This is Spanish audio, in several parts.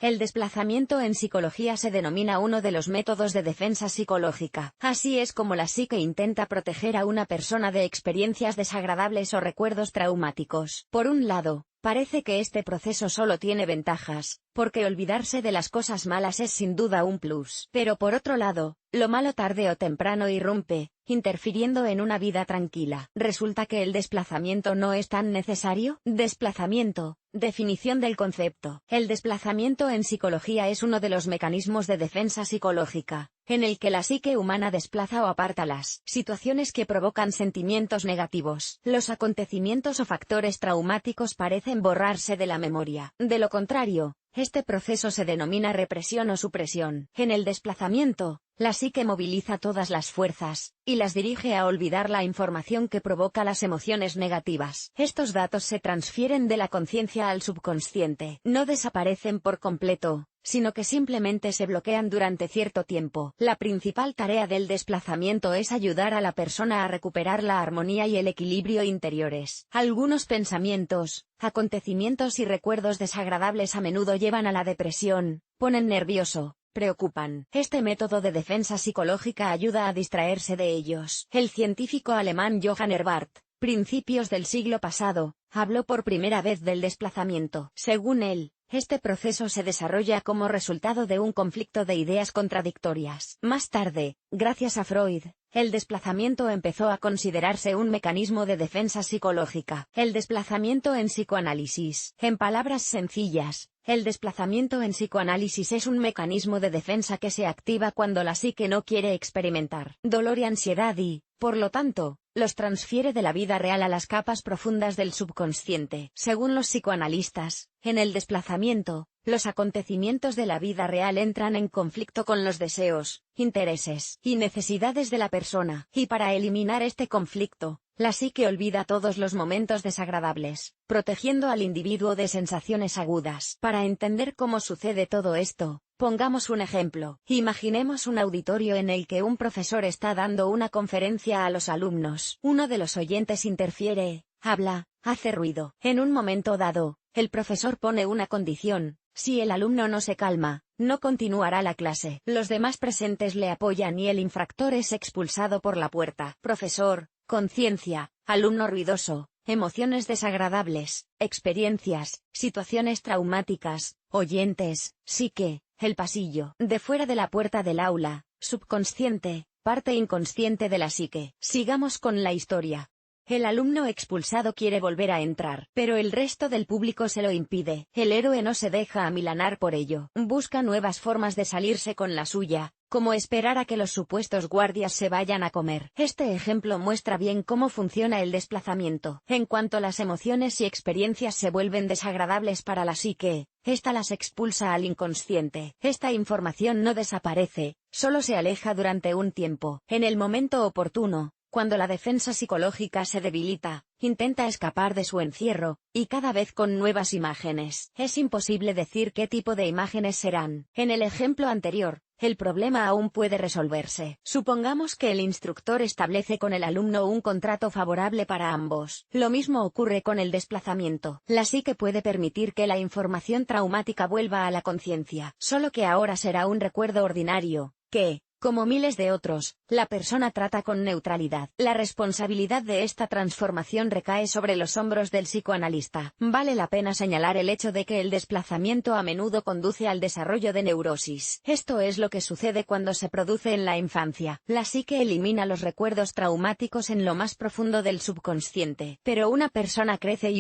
El desplazamiento en psicología se denomina uno de los métodos de defensa psicológica. Así es como la psique intenta proteger a una persona de experiencias desagradables o recuerdos traumáticos. Por un lado, parece que este proceso solo tiene ventajas, porque olvidarse de las cosas malas es sin duda un plus. Pero por otro lado, lo malo tarde o temprano irrumpe, interfiriendo en una vida tranquila. ¿Resulta que el desplazamiento no es tan necesario? Desplazamiento. Definición del concepto. El desplazamiento en psicología es uno de los mecanismos de defensa psicológica, en el que la psique humana desplaza o aparta las situaciones que provocan sentimientos negativos. Los acontecimientos o factores traumáticos parecen borrarse de la memoria. De lo contrario, este proceso se denomina represión o supresión. En el desplazamiento, la psique moviliza todas las fuerzas, y las dirige a olvidar la información que provoca las emociones negativas. Estos datos se transfieren de la conciencia al subconsciente. No desaparecen por completo, sino que simplemente se bloquean durante cierto tiempo. La principal tarea del desplazamiento es ayudar a la persona a recuperar la armonía y el equilibrio interiores. Algunos pensamientos, acontecimientos y recuerdos desagradables a menudo llevan a la depresión, ponen nervioso, preocupan. Este método de defensa psicológica ayuda a distraerse de ellos. El científico alemán Johann Herbart, principios del siglo pasado, habló por primera vez del desplazamiento. Según él, este proceso se desarrolla como resultado de un conflicto de ideas contradictorias. Más tarde, gracias a Freud, el desplazamiento empezó a considerarse un mecanismo de defensa psicológica. El desplazamiento en psicoanálisis. En palabras sencillas, el desplazamiento en psicoanálisis es un mecanismo de defensa que se activa cuando la psique no quiere experimentar dolor y ansiedad y, por lo tanto, los transfiere de la vida real a las capas profundas del subconsciente. Según los psicoanalistas, en el desplazamiento, los acontecimientos de la vida real entran en conflicto con los deseos, intereses y necesidades de la persona, y para eliminar este conflicto, la psique olvida todos los momentos desagradables, protegiendo al individuo de sensaciones agudas. Para entender cómo sucede todo esto, pongamos un ejemplo. Imaginemos un auditorio en el que un profesor está dando una conferencia a los alumnos. Uno de los oyentes interfiere, habla, hace ruido. En un momento dado, el profesor pone una condición: si el alumno no se calma, no continuará la clase. Los demás presentes le apoyan y el infractor es expulsado por la puerta. Profesor, conciencia, alumno ruidoso, emociones desagradables, experiencias, situaciones traumáticas, oyentes, psique, el pasillo. De fuera de la puerta del aula, subconsciente, parte inconsciente de la psique. Sigamos con la historia. El alumno expulsado quiere volver a entrar, pero el resto del público se lo impide. El héroe no se deja amilanar por ello. Busca nuevas formas de salirse con la suya, como esperar a que los supuestos guardias se vayan a comer. Este ejemplo muestra bien cómo funciona el desplazamiento. En cuanto las emociones y experiencias se vuelven desagradables para la psique, esta las expulsa al inconsciente. Esta información no desaparece, solo se aleja durante un tiempo. En el momento oportuno, cuando la defensa psicológica se debilita, intenta escapar de su encierro, y cada vez con nuevas imágenes. Es imposible decir qué tipo de imágenes serán. En el ejemplo anterior, el problema aún puede resolverse. Supongamos que el instructor establece con el alumno un contrato favorable para ambos. Lo mismo ocurre con el desplazamiento. La psique puede permitir que la información traumática vuelva a la conciencia, solo que ahora será un recuerdo ordinario, que, como miles de otros, la persona trata con neutralidad. La responsabilidad de esta transformación recae sobre los hombros del psicoanalista. Vale la pena señalar el hecho de que el desplazamiento a menudo conduce al desarrollo de neurosis. Esto es lo que sucede cuando se produce en la infancia. La psique elimina los recuerdos traumáticos en lo más profundo del subconsciente. Pero una persona crece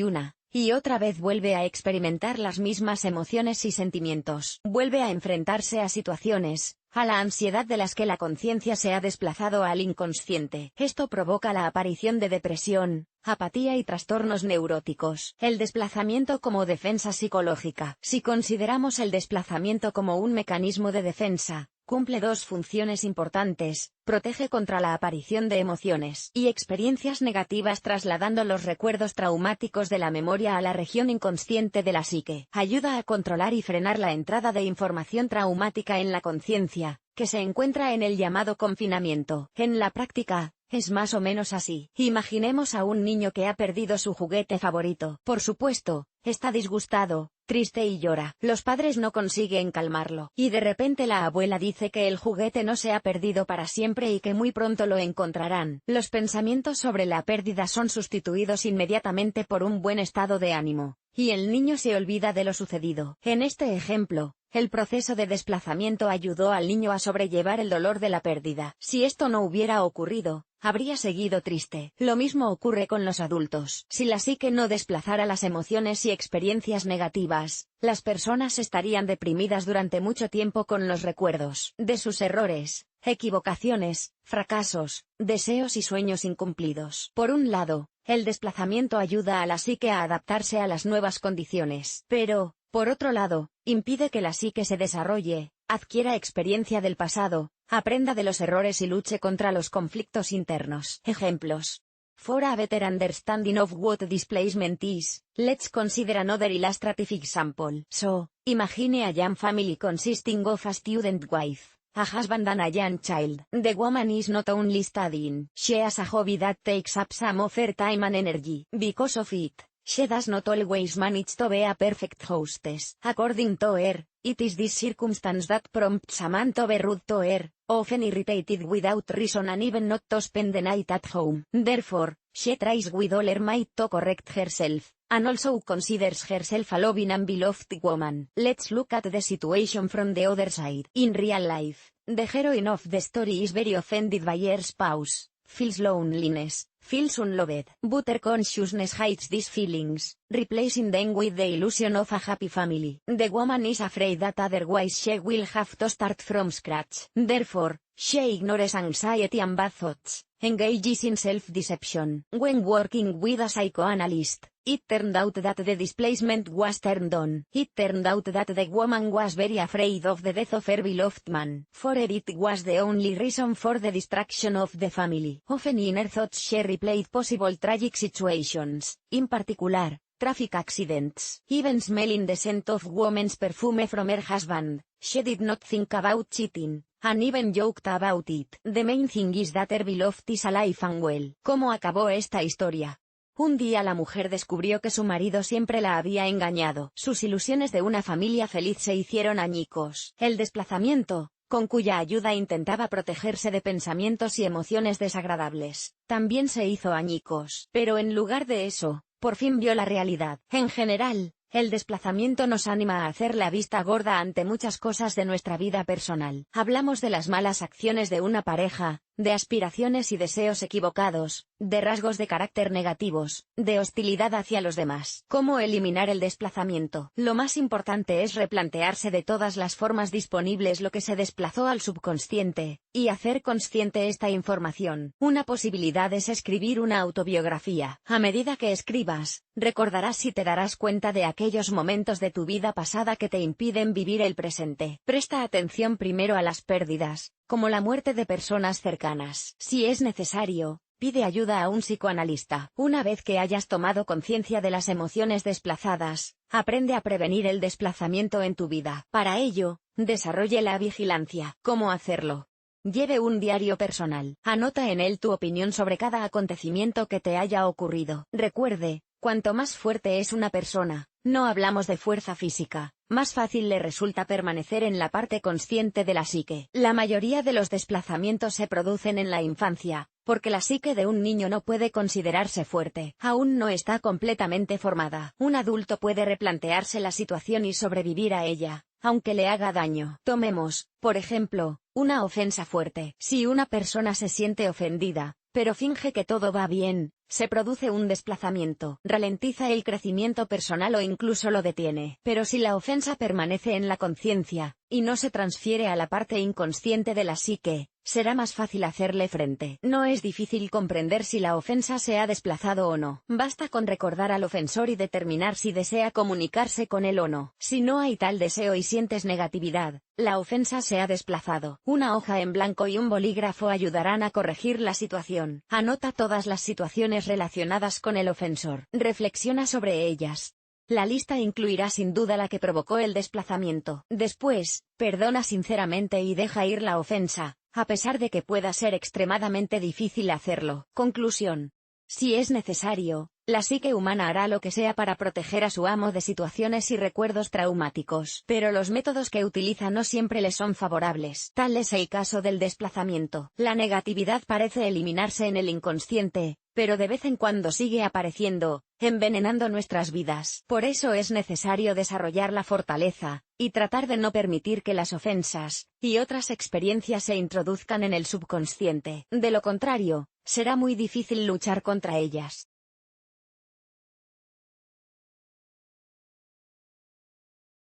y otra vez vuelve a experimentar las mismas emociones y sentimientos. Vuelve a enfrentarse a situaciones, a la ansiedad de las que la conciencia se ha desplazado al inconsciente. Esto provoca la aparición de depresión, apatía y trastornos neuróticos. El desplazamiento como defensa psicológica. Si consideramos el desplazamiento como un mecanismo de defensa, cumple dos funciones importantes: protege contra la aparición de emociones y experiencias negativas trasladando los recuerdos traumáticos de la memoria a la región inconsciente de la psique. Ayuda a controlar y frenar la entrada de información traumática en la conciencia, que se encuentra en el llamado confinamiento. En la práctica, es más o menos así. Imaginemos a un niño que ha perdido su juguete favorito. Por supuesto, está disgustado, triste y llora. Los padres no consiguen calmarlo. Y de repente la abuela dice que el juguete no se ha perdido para siempre y que muy pronto lo encontrarán. Los pensamientos sobre la pérdida son sustituidos inmediatamente por un buen estado de ánimo, y el niño se olvida de lo sucedido. En este ejemplo, el proceso de desplazamiento ayudó al niño a sobrellevar el dolor de la pérdida. Si esto no hubiera ocurrido, habría seguido triste. Lo mismo ocurre con los adultos. Si la psique no desplazara las emociones y experiencias negativas, las personas estarían deprimidas durante mucho tiempo con los recuerdos de sus errores, equivocaciones, fracasos, deseos y sueños incumplidos. Por un lado, el desplazamiento ayuda a la psique a adaptarse a las nuevas condiciones. Pero, por otro lado, impide que la psique se desarrolle, adquiera experiencia del pasado, aprenda de los errores y luche contra los conflictos internos. Ejemplos. For a better understanding of what displacement is, let's consider another illustrative example. So, imagine a young family consisting of a student wife, a husband and a young child. The woman is not only studying, she has a hobby that takes up some of her time and energy. Because of it, she does not always manage to be a perfect hostess. According to her, it is this circumstance that prompts a man to be rude to her, often irritated without reason and even not to spend the night at home. Therefore, she tries with all her might to correct herself, and also considers herself a loving and beloved woman. Let's look at the situation from the other side. In real life, the heroine of the story is very offended by her spouse, feels loneliness, feels unloved. But her consciousness hides these feelings, replacing them with the illusion of a happy family. The woman is afraid that otherwise she will have to start from scratch. Therefore, she ignores anxiety and bad thoughts, engages in self-deception. When working with a psychoanalyst, it turned out that the displacement was turned on. It turned out that the woman was very afraid of the death of her beloved man. For her it was the only reason for the destruction of the family. Often in her thoughts she replayed possible tragic situations, in particular, traffic accidents. Even smelling the scent of woman's perfume from her husband, she did not think about cheating, and even joked about it. The main thing is that her beloved is alive and well. ¿Cómo acabó esta historia? Un día la mujer descubrió que su marido siempre la había engañado. Sus ilusiones de una familia feliz se hicieron añicos. El desplazamiento, con cuya ayuda intentaba protegerse de pensamientos y emociones desagradables, también se hizo añicos. Pero en lugar de eso, por fin vio la realidad. En general, el desplazamiento nos anima a hacer la vista gorda ante muchas cosas de nuestra vida personal. Hablamos de las malas acciones de una pareja, de aspiraciones y deseos equivocados, de rasgos de carácter negativos, de hostilidad hacia los demás. ¿Cómo eliminar el desplazamiento? Lo más importante es replantearse de todas las formas disponibles lo que se desplazó al subconsciente, y hacer consciente esta información. Una posibilidad es escribir una autobiografía. A medida que escribas, recordarás y te darás cuenta de aquellos momentos de tu vida pasada que te impiden vivir el presente. Presta atención primero a las pérdidas, como la muerte de personas cercanas. Si es necesario, pide ayuda a un psicoanalista. Una vez que hayas tomado conciencia de las emociones desplazadas, aprende a prevenir el desplazamiento en tu vida. Para ello, desarrolle la vigilancia. ¿Cómo hacerlo? Lleve un diario personal. Anota en él tu opinión sobre cada acontecimiento que te haya ocurrido. Recuerde, cuanto más fuerte es una persona, no hablamos de fuerza física, más fácil le resulta permanecer en la parte consciente de la psique. La mayoría de los desplazamientos se producen en la infancia, porque la psique de un niño no puede considerarse fuerte. Aún no está completamente formada. Un adulto puede replantearse la situación y sobrevivir a ella, aunque le haga daño. Tomemos, por ejemplo, una ofensa fuerte. Si una persona se siente ofendida, pero finge que todo va bien, se produce un desplazamiento. Ralentiza el crecimiento personal o incluso lo detiene. Pero si la ofensa permanece en la conciencia, y no se transfiere a la parte inconsciente de la psique, será más fácil hacerle frente. No es difícil comprender si la ofensa se ha desplazado o no. Basta con recordar al ofensor y determinar si desea comunicarse con él o no. Si no hay tal deseo y sientes negatividad, la ofensa se ha desplazado. Una hoja en blanco y un bolígrafo ayudarán a corregir la situación. Anota todas las situaciones relacionadas con el ofensor. Reflexiona sobre ellas. La lista incluirá sin duda la que provocó el desplazamiento. Después, perdona sinceramente y deja ir la ofensa, a pesar de que pueda ser extremadamente difícil hacerlo. Conclusión. Si es necesario, la psique humana hará lo que sea para proteger a su amo de situaciones y recuerdos traumáticos. Pero los métodos que utiliza no siempre le son favorables. Tal es el caso del desplazamiento. La negatividad parece eliminarse en el inconsciente, pero de vez en cuando sigue apareciendo, envenenando nuestras vidas. Por eso es necesario desarrollar la fortaleza, y tratar de no permitir que las ofensas y otras experiencias se introduzcan en el subconsciente. De lo contrario, será muy difícil luchar contra ellas.